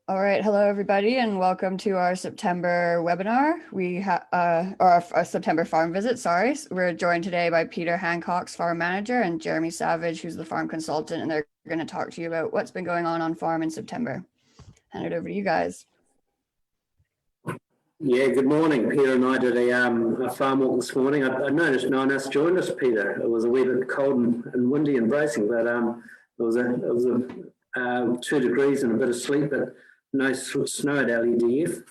All right, hello everybody, and welcome to our September webinar. Our September farm visit. Sorry, we're joined today by Peter Hancock's farm manager and Jeremy Savage, who's the farm consultant, and they're going to talk to you about what's been going on farm in September. Hand it over to you guys. Yeah, good morning. Peter and I did a farm walk this morning. I noticed no one else joined us, Peter. It was a wee bit cold and windy and bracing, but it was 2 degrees and a bit of sleep, but no snow at LEDF,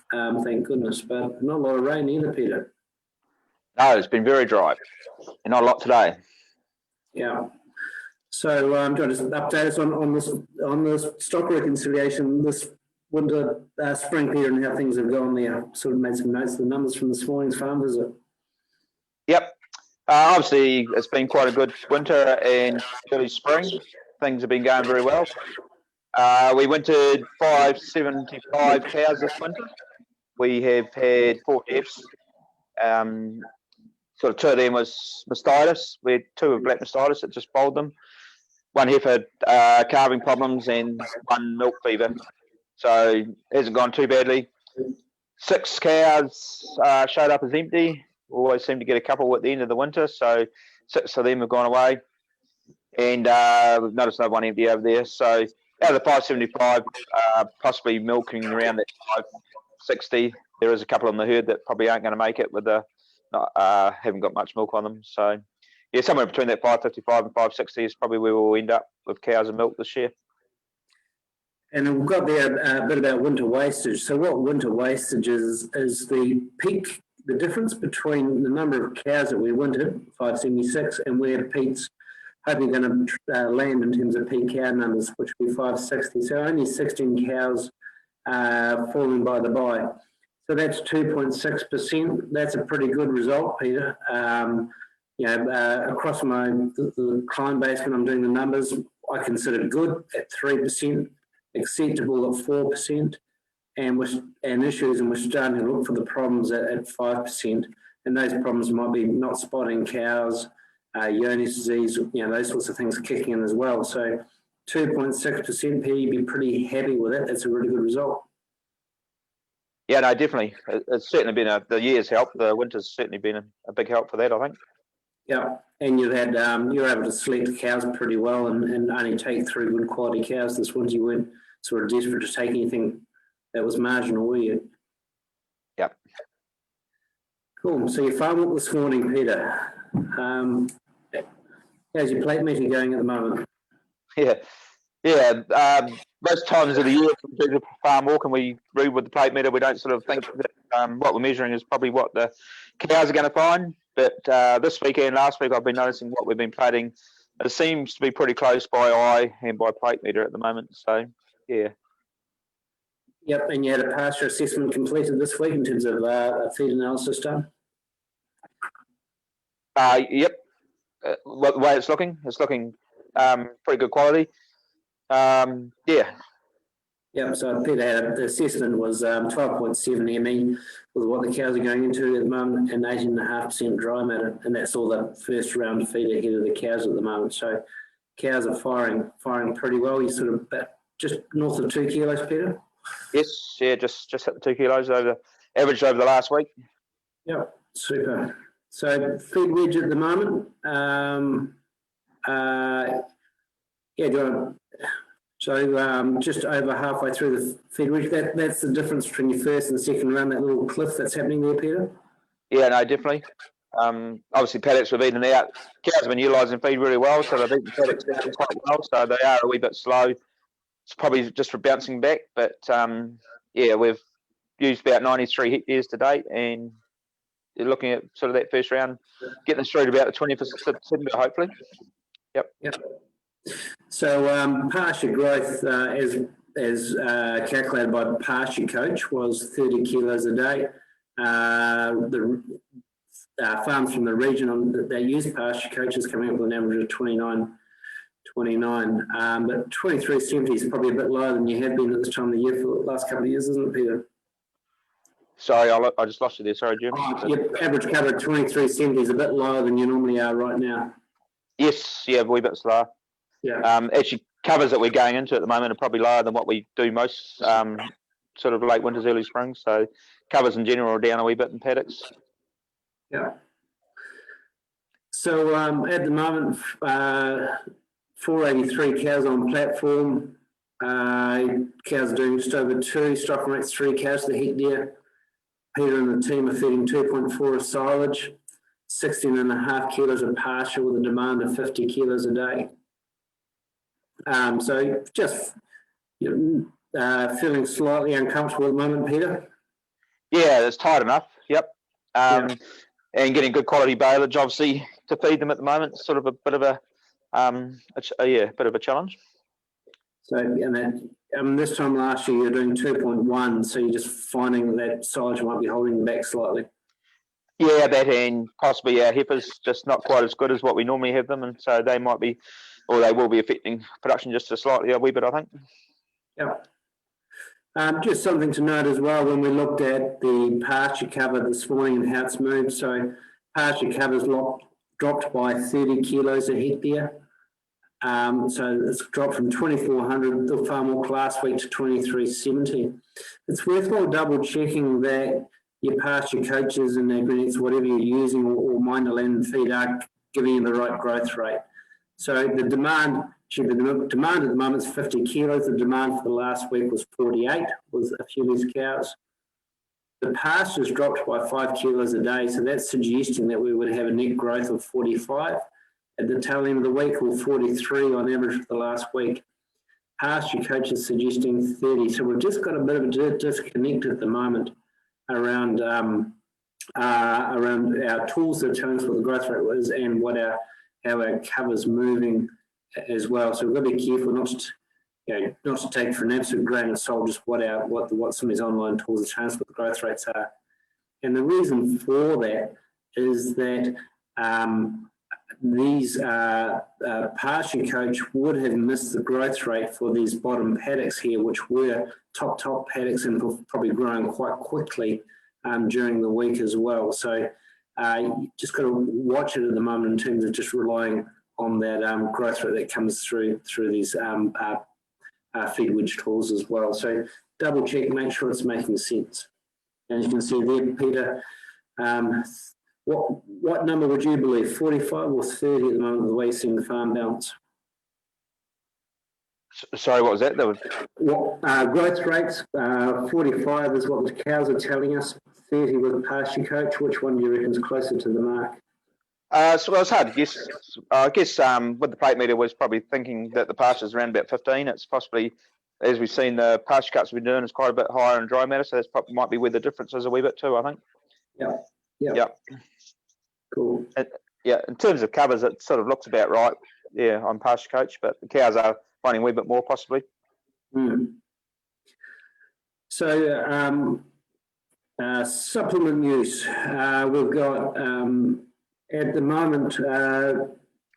thank goodness, but not a lot of rain either, Peter. No, it's been very dry, and not a lot today. Yeah. So do you want to update us on the stock reconciliation this winter, spring, Peter, and how things have gone there? Sort of made some notes of the numbers from this morning's farm visit. Yep. Obviously, it's been quite a good winter and early spring. Things have been going very well. We wintered 575 cows this winter. We have had 4 deaths. Sort of 2 of them was mastitis. We had 2 of black mastitis that just bowled them. 1 heifer had calving problems and 1 milk fever. So it hasn't gone too badly. 6 cows showed up as empty. Always seem to get a couple at the end of the winter. So 6 of them have gone away. And we've noticed another 1 empty over there. So out of the 575, possibly milking around that 560. There is a couple in the herd that probably aren't going to make it with the haven't got much milk on them. So yeah, somewhere between that 555 and 560 is probably where we'll end up with cows and milk this year. And we've got there a bit about winter wastage. So what winter wastage is the peak, the difference between the number of cows that we wintered, 576, and where Pete's hoping going to land in terms of peak cow numbers, which will be 560. So only 16 cows falling by the by. So that's 2.6%. That's a pretty good result, Peter. Across the client base, when I'm doing the numbers, I consider good at 3%, acceptable at 4%, and issues, and we're starting to look for the problems at 5%. And those problems might be not spotting cows, Johne's disease, those sorts of things kicking in as well. So 2.6%, Peter, you'd be pretty happy with it. That's a really good result. Yeah, no, definitely. It's certainly been the year's help. The winter's certainly been a big help for that, I think. Yeah, and you've had you were able to select the cows pretty well and only take through good quality cows this winter. You weren't sort of desperate to take anything that was marginal, were you? Yeah. Cool. So your farm walk this morning, Peter. How's your plate meeting going at the moment? Yeah. Most times of the year, we do the farm walk and we read with the plate meter. We don't sort of think that what we're measuring is probably what the cows are going to find. But this week and last week, I've been noticing what we've been plating. It seems to be pretty close by eye and by plate meter at the moment. So, yeah. Yep, and you had a pasture assessment completed this week in terms of a feed analysis done? Yep. The way it's looking pretty good quality. Yeah. Yeah, so Peter had the assessment was 12.7 ME with what the cows are going into at the moment, and 18.5% dry matter, and that's all the first round feed ahead of the cows at the moment. So cows are firing pretty well. You sort of just north of 2 kilos, Peter? Yes, yeah, just hit the 2 kilos averaged over the last week. Yeah, super. So feed wedge at the moment. Just over halfway through the feed wedge. That's the difference between your first and second round, that little cliff that's happening there, Peter? Yeah, no, definitely. Obviously paddocks we've eaten out. Cows have been utilising feed really well, so they've eaten paddocks quite well, so they are a wee bit slow. It's probably just for bouncing back, but yeah, we've used about 93 hectares to date, and you're looking at sort of that first round, getting us through to about the 20th of September, hopefully. Yep. So pasture growth, as calculated by the pasture coach, was 30 kilos a day. The farms from the region that use pasture coach is coming up with an average of 29. But 2370 is probably a bit lower than you have been at this time of the year for the last couple of years, isn't it, Peter? Sorry, I just lost you there. Sorry, Jim. Your average cover of 2370 is a bit lower than you normally are right now. Yes, yeah, a wee bit slower. Yeah. Actually, covers that we're going into at the moment are probably lower than what we do most sort of late winters, early spring. So covers in general are down a wee bit in paddocks. Yeah. So at the moment, 483 cows on platform. Cows are doing just over 2, stocking rates 3 cows to the hectare. Peter and the team are feeding 2.4 of silage, 16.5 kilos of pasture with a demand of 50 kilos a day. So just feeling slightly uncomfortable at the moment, Peter. Yeah, it's tight enough. Yep. And getting good quality baleage, obviously, to feed them at the moment, is sort of a bit of a bit of a challenge. So, and this time last year you're doing 2.1, so you're just finding that silage might be holding them back slightly. Yeah, that and possibly our heifers just not quite as good as what we normally have them, and so they might be, or they will be affecting production just a wee bit, I think. Yeah. Just something to note as well when we looked at the pasture cover this morning and how it's moved. So pasture cover's dropped by 30 kilos a hectare. So it's dropped from 2,400 the farm walk last week to 2,370. It's worthwhile double checking that your pasture coaches and agri-nets, whatever you're using, or Minder Land and Feed are giving you the right growth rate. So the demand at the moment is 50 kilos. The demand for the last week was 48, with a few less cows. The pasture's dropped by 5 kilos a day, so that's suggesting that we would have a net growth of 45 at the tail end of the week, or 43 on average for the last week. Pasture coach is suggesting 30, so we've just got a bit of a disconnect at the moment around our tools that are telling us what the growth rate is and how our cover's moving as well. So we've got to be careful not to take for an absolute grain of salt just what some of these online tools are telling us what the growth rates are. And the reason for that is that these pasture coach would have missed the growth rate for these bottom paddocks here, which were top paddocks and probably growing quite quickly during the week as well. So you just got to watch it at the moment in terms of just relying on that growth rate that comes through these feed wedge tools as well. So double check, make sure it's making sense. And you can see there, Peter, what number would you believe, 45 or 30 at the moment, the way you're seeing the farm balance? Sorry, what was that? What growth rates? 45 is what the cows are telling us. 30 with a pasture coach. Which one do you reckon is closer to the mark? So it's hard to guess. I guess with the plate meter was probably thinking that the pasture's around about 15. It's possibly, as we've seen, the pasture cuts we've been doing is quite a bit higher in dry matter, so that's probably might be where the difference is a wee bit too, I think. Yeah. Cool. In terms of covers, it sort of looks about right, on pasture coach, but the cows are finding a wee bit more possibly. So supplement use, we've got at the moment,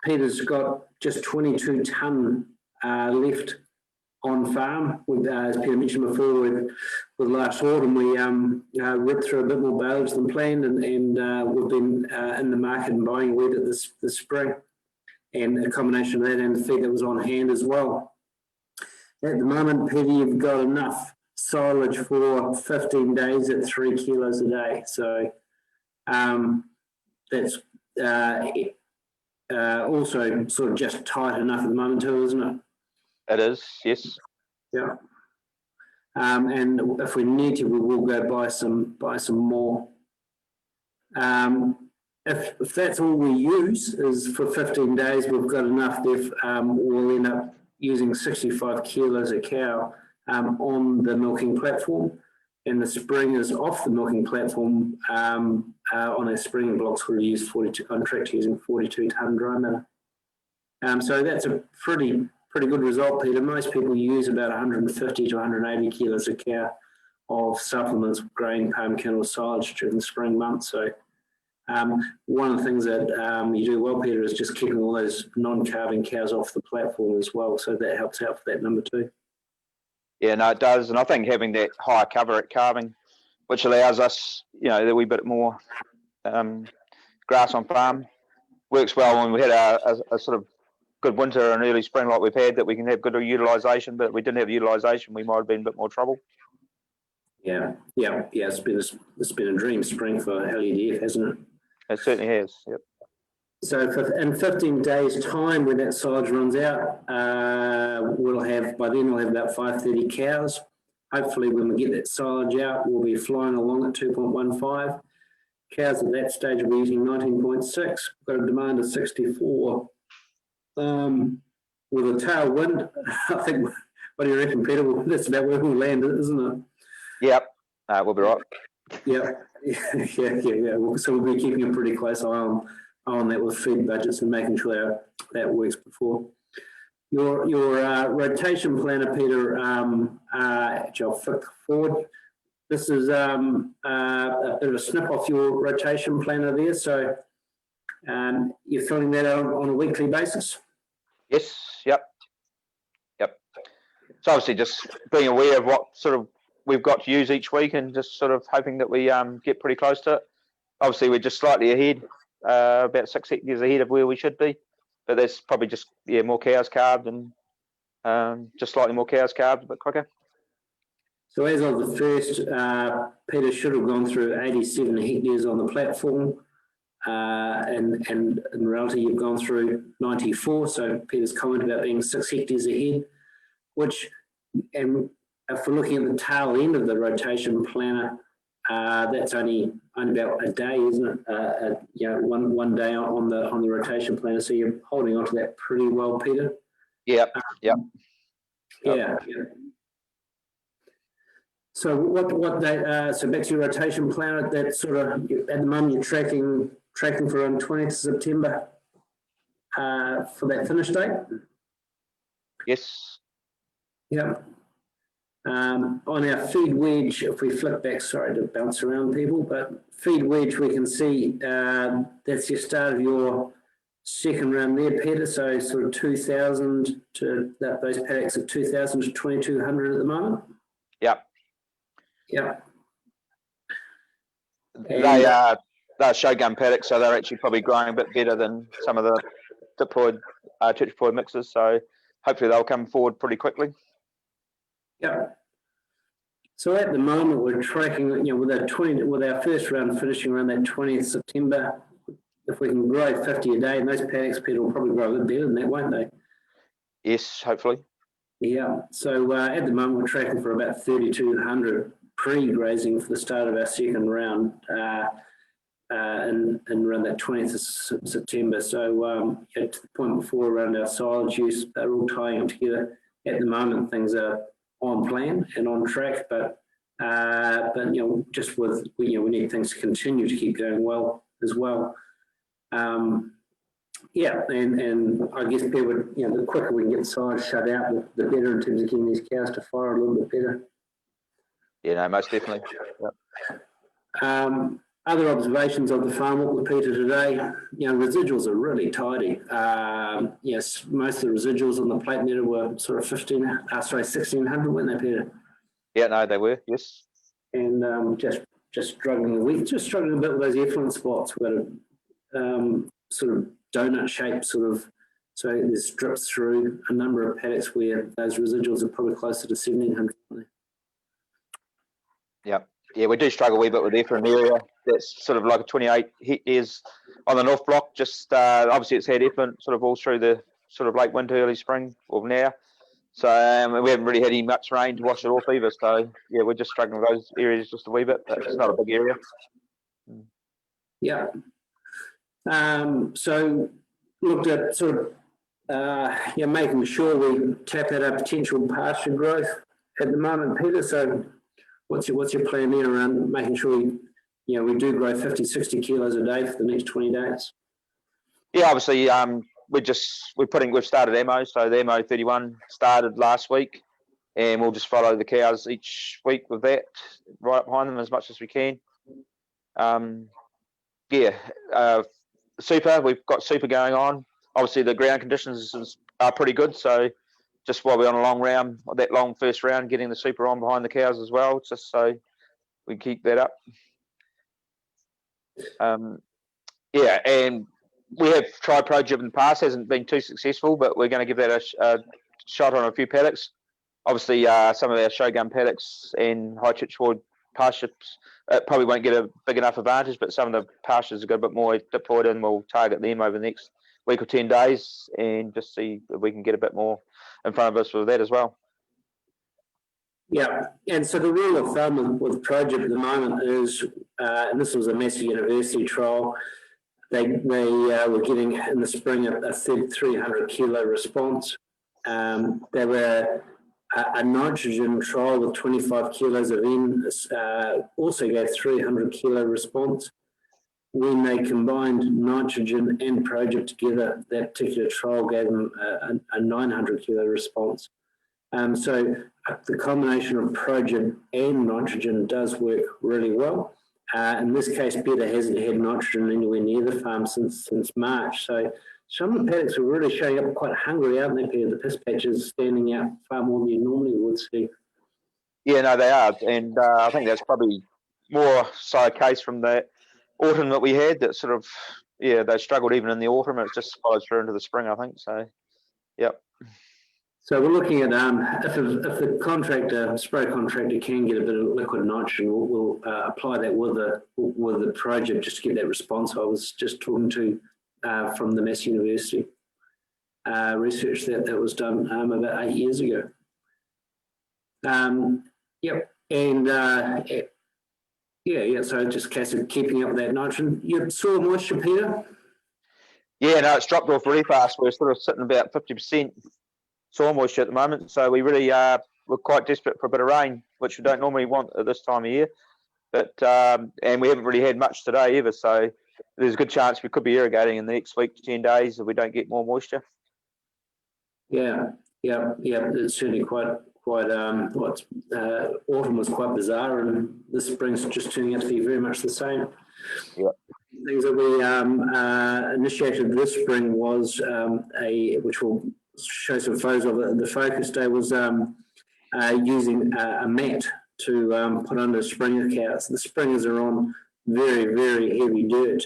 Peter's got just 22 tonne left on farm. As Peter mentioned before, with last autumn, we ripped through a bit more baleage than planned, and we've been in the market and buying wheat at this spring, and a combination of that and the feed that was on hand as well. At the moment, Peter, you've got enough silage for 15 days at 3 kilos a day. So that's also sort of just tight enough at the moment too, isn't it? It is, yes. Yeah. And if we need to, we will go buy some more. If that's all we use is for 15 days, we've got enough there. We'll end up using 65 kilos a cow on the milking platform, and the springers off the milking platform on our springing blocks will use 42 contract using 42 tonne dry matter. So that's a pretty good result, Peter. Most people use about 150 to 180 kilos a cow of supplements, grain, palm kernel, silage during the spring months. So one of the things that you do well, Peter, is just keeping all those non-calving cows off the platform as well. So that helps out for that number too. Yeah, no, it does. And I think having that higher cover at calving, which allows us, a wee bit more grass on farm, works well when we had a sort of good winter and early spring like we've had, that we can have good utilisation. But if we didn't have utilisation, we might have been in a bit more trouble. Yeah. It's been a dream spring for LEDF, hasn't it? It certainly has. Yep. So in 15 days' time, when that silage runs out, we'll have about 530 cows. Hopefully, when we get that silage out, we'll be flying along at 2.15. Cows at that stage will be eating 19.6. We've got a demand of 64. With a tailwind, I think, what do you reckon, Peter? Well, that's about where we'll land, isn't it? Yep. We'll be right. Yeah. So we'll be keeping a pretty close eye on that with feed budgets and making sure that works before. Your rotation planner, Peter, which I'll flick forward. This is a bit of a snip off your rotation planner there. So you're filling that out on a weekly basis? Yes. Yep. So obviously just being aware of what sort of we've got to use each week and just sort of hoping that we get pretty close to it. Obviously we're just slightly ahead, about 6 hectares ahead of where we should be, but there's probably just more cows calved and just slightly more cows calved a bit quicker. So as of the first, Peter should have gone through 87 hectares on the platform, and in reality you've gone through 94. So Peter's comment about being 6 hectares ahead, which, and if we're looking at the tail end of the rotation planner, that's only about a day, isn't it? One day on the rotation planner. So you're holding on to that pretty well, Peter. Yep. Yeah. So what they so back to your rotation planner, that sort of at the moment you're tracking for around 20th September for that finish date. Yes. Yeah. On our feed wedge, if we flip back, sorry to bounce around people, but feed wedge, we can see that's your start of your second round there, Peter. So sort of 2,000 to those paddocks of 2,000 to 2,200 at the moment. Yep. Yeah. They're Shogun paddocks, so they're actually probably growing a bit better than some of the diploid, tetraploid mixes. So hopefully they'll come forward pretty quickly. Yeah. So at the moment we're tracking, with our first round finishing around that 20th September. If we can grow 50 a day, and those paddocks, Peter, will probably grow a bit better than that, won't they? Yes, hopefully. Yeah. So at the moment we're tracking for about 3,200 pre-grazing for the start of our second round, and around that 20th of September. So at the point before around our silage use, they're all tying up together. At the moment things are on plan and on track, but just with we need things to continue to keep going well as well. And I guess people, the quicker we can get silage shut out, the better in terms of getting these cows to fire a little bit better. Yeah, no, most definitely. Yep. Other observations of the farm with Peter today, residuals are really tidy. Yes, most of the residuals on the plate meter were sort of 1,600, weren't they, Peter? Yeah, no, they were, yes. And just struggling a bit with those effluent spots. We've got a sort of donut shape so there's strips through a number of paddocks where those residuals are probably closer to 1,700. Yep. Yeah, we do struggle a wee bit with effluent area. That's sort of like a 28 hectares on the north block. Just obviously it's had effluent sort of all through the sort of late winter, early spring or now. So we haven't really had any much rain to wash it off either. So yeah, we're just struggling with those areas just a wee bit, but it's not a big area. Yeah. So looked at sort of making sure we tap out our potential pasture growth at the moment, Peter. So what's your plan there around making sure we do grow 50, 60 kilos a day for the next 20 days? Yeah, obviously we've started MO, so the MO 31 started last week, and we'll just follow the cows each week with that, right up behind them as much as we can. Super, we've got super going on. Obviously the ground conditions are pretty good, so just while we're on a long round, that long first round, getting the super on behind the cows as well, just so we keep that up. And we have tried ProGib in the past, hasn't been too successful, but we're going to give that a shot on a few paddocks. Obviously, some of our Shogun paddocks and high Chichwood pastureships, it probably won't get a big enough advantage, but some of the pastures have got a bit more deployed in. We'll target them over the next week or 10 days and just see if we can get a bit more in front of us with that as well. Yeah, and so the rule of thumb with the project at the moment is, and this was a Massey University trial, they were getting in the spring a 300 kilo response. They were a nitrogen trial with 25 kilos of N, also gave 300 kilo response. When they combined nitrogen and project together, that particular trial gave them a 900 kilo response. So the combination of project and nitrogen does work really well. In this case, Peter hasn't had nitrogen anywhere near the farm since March. So some of the paddocks are really showing up quite hungry, aren't they, Peter? The piss patches standing out far more than you normally would see. Yeah, no, they are. And I think that's probably more so a case from the autumn that we had that sort of, yeah, they struggled even in the autumn. It just followed through into the spring, I think. So, yep. So we're looking at if the contractor, spray contractor, can get a bit of liquid nitrogen, we'll apply that with the project just to get that response. I was just talking to from the Massey University research that was done about 8 years ago. Yep, and yeah. So just a case of keeping up with that nitrogen. Your soil moisture, Peter? Yeah, no, it's dropped off really fast. We're sort of sitting about 50% soil moisture at the moment, so we really we're quite desperate for a bit of rain, which we don't normally want at this time of year. But and we haven't really had much today either, so there's a good chance we could be irrigating in the next week to 10 days if we don't get more moisture. Yeah. It's certainly quite. Autumn was quite bizarre, and this spring's just turning out to be very much the same. Yeah. Things that we initiated this spring was which will show some photos of it in the focus day, was using a mat to put under springer cows. The springers are on very, very heavy dirt,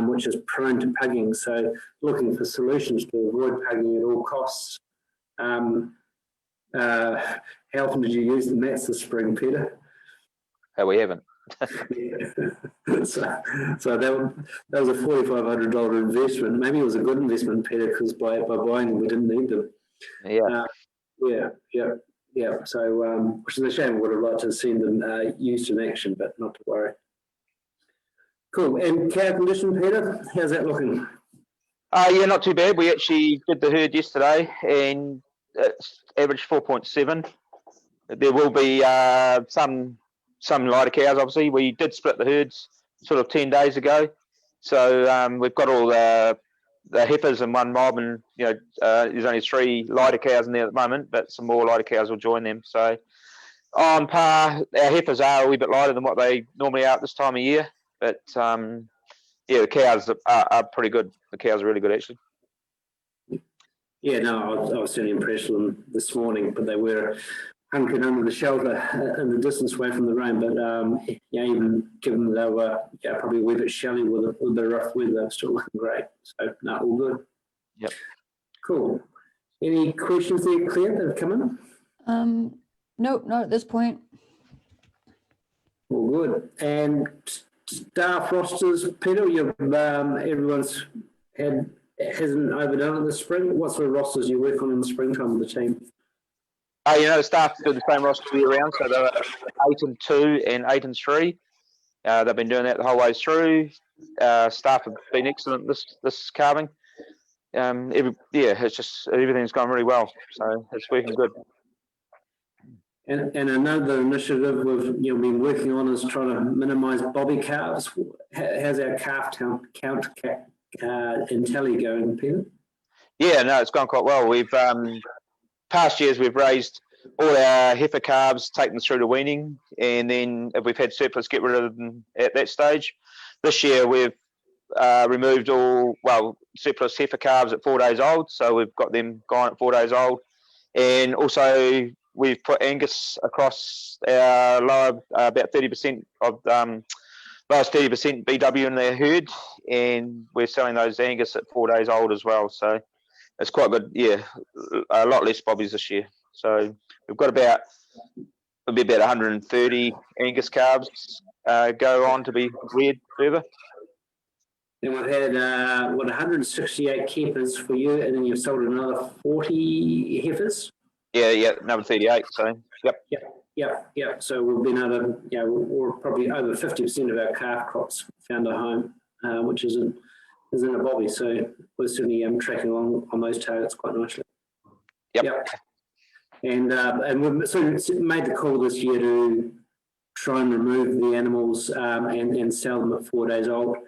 which is prone to pugging. So looking for solutions to avoid pugging at all costs. How often did you use the mats this spring, Peter? We haven't. so that was a $4,500 investment. Maybe it was a good investment, Peter, because by buying them, we didn't need them. Yeah. So, which is a shame. Would have liked to have seen them used in action, but not to worry. Cool. And cow condition, Peter, how's that looking? Yeah, not too bad. We actually did the herd yesterday, and it's average 4.7. There will be some lighter cows, obviously. We did split the herds sort of 10 days ago. So we've got all the heifers in one mob, and there's only 3 lighter cows in there at the moment, but some more lighter cows will join them. So on par, our heifers are a wee bit lighter than what they normally are at this time of year. But yeah, the cows are pretty good. The cows are really good, actually. Yeah, no, I was certainly impressed with them this morning, but they were hunkering under the shelter in the distance away from the rain. But even given they were probably a wee bit shelly with a bit of rough weather, they're still looking great. So, no, all good. Yep. Cool. Any questions there, Claire, that have come in? Nope, not at this point. All good. And staff rosters, Peter, everyone's hasn't overdone it this spring. What sort of rosters you work on in the springtime with the team? The staff do the same roster year round, so they're 8 and 2 and 8 and 3. They've been doing that the whole way through. Staff have been excellent this calving. It's just everything's gone really well, so it's working good. And another initiative we've been working on is trying to minimise bobby calves. How's our calf count in tally going, Peter? Yeah, no, it's gone quite well. We've past years we've raised all our heifer calves, taken them through to weaning, and then if we've had surplus, get rid of them at that stage. This year we've removed all surplus heifer calves at 4 days old, so we've got them gone at 4 days old, and also we've put Angus across our lower about 30% of lowest 30% BW in their herd, and we're selling those Angus at 4 days old as well. So it's quite good. Yeah, a lot less bobbies this year. So we've got about It'll be about 130 Angus calves go on to be reared further. Then we've had 168 keepers for you, and then you've sold another 40 heifers. Yeah, number 38. So, yep. So we've been able to, we're probably over 50% of our calf crops found a home, which is in a bobby. So we're certainly tracking along on those targets quite nicely. Yep. And we've sort of made the call this year to try and remove the animals and sell them at 4 days old.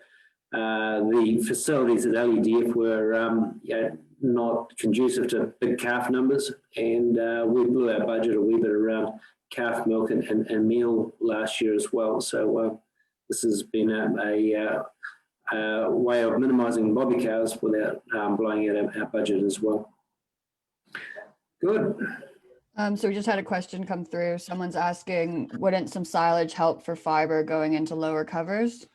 The facilities at LEDF were not conducive to big calf numbers, and we blew our budget a wee bit around calf milk and meal last year as well. So this has been a way of minimising bobby cows without blowing out our budget as well. Good. So we just had a question come through. Someone's asking, wouldn't some silage help for fiber going into lower covers?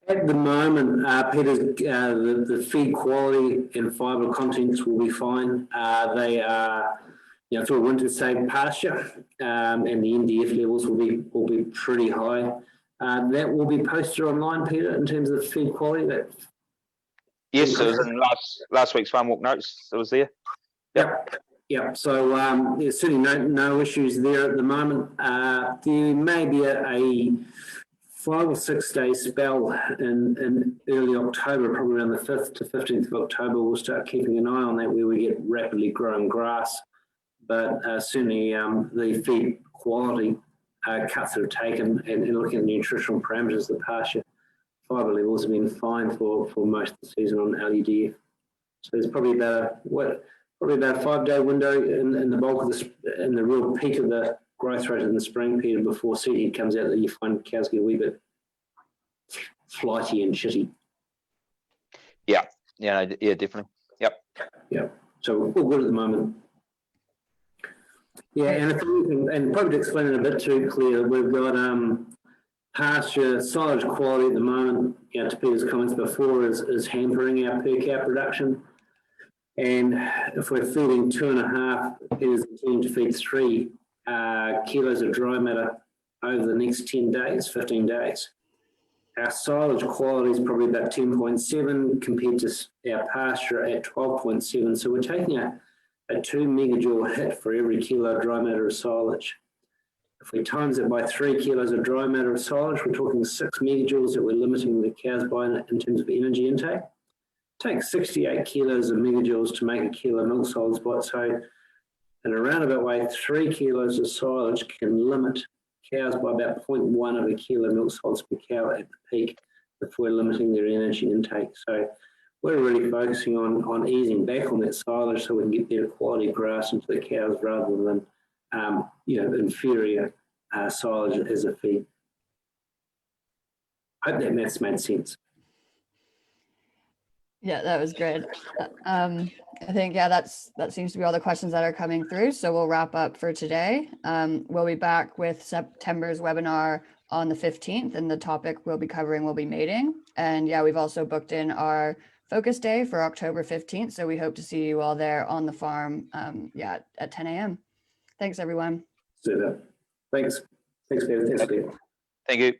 At the moment, Peter, the feed quality and fibre contents will be fine. They are, for a winter safe pasture, and the NDF levels will be pretty high. That will be posted online, Peter, in terms of feed quality. Yes, it was in last week's Farm Walk Notes. It was there. Yep. So there's certainly no issues there at the moment. There may be a 5 or 6 day spell in early October, probably around the 5th to 15th of October. We'll start keeping an eye on that, where we get rapidly growing grass. But certainly the feed quality cuts that are taken and looking at the nutritional parameters of the pasture, fibre levels have been fine for most of the season on LEDF. So there's probably about a 5 day window in the bulk of in the real peak of the growth rate in the spring period before seed head comes out, that you find cows get a wee bit flighty and shitty. Yeah, definitely. Yep. So all good at the moment. Yeah, and probably to explain it a bit too clear, we've got pasture silage quality at the moment. To Peter's comments before, is hampering our per cow production. And if we're feeding 2.5, Peter's intending to feed 3 kilos of dry matter over the next 10 days, 15 days. Our silage quality is probably about 10.7 compared to our pasture at 12.7. So we're taking a 2 megajoule hit for every kilo of dry matter of silage. If we times it by 3 kilos of dry matter of silage, we're talking 6 megajoules that we're limiting the cows by in terms of energy intake. It takes 68 kilos of megajoules to make a kilo of milk solids by. So in a roundabout way, 3 kilos of silage can limit cows by about 0.1 of a kilo of milk solids per cow at the peak if we're limiting their energy intake. So we're really focusing on easing back on that silage so we can get better quality grass into the cows rather than inferior silage as a feed. I hope that maths made sense. Yeah, that was good. I think, that seems to be all the questions that are coming through. So we'll wrap up for today. We'll be back with September's webinar on the 15th, and the topic we'll be covering will be mating. And we've also booked in our focus day for October 15th. So we hope to see you all there on the farm at 10 a.m. Thanks, everyone. Thanks. Thanks, Peter. Thank you.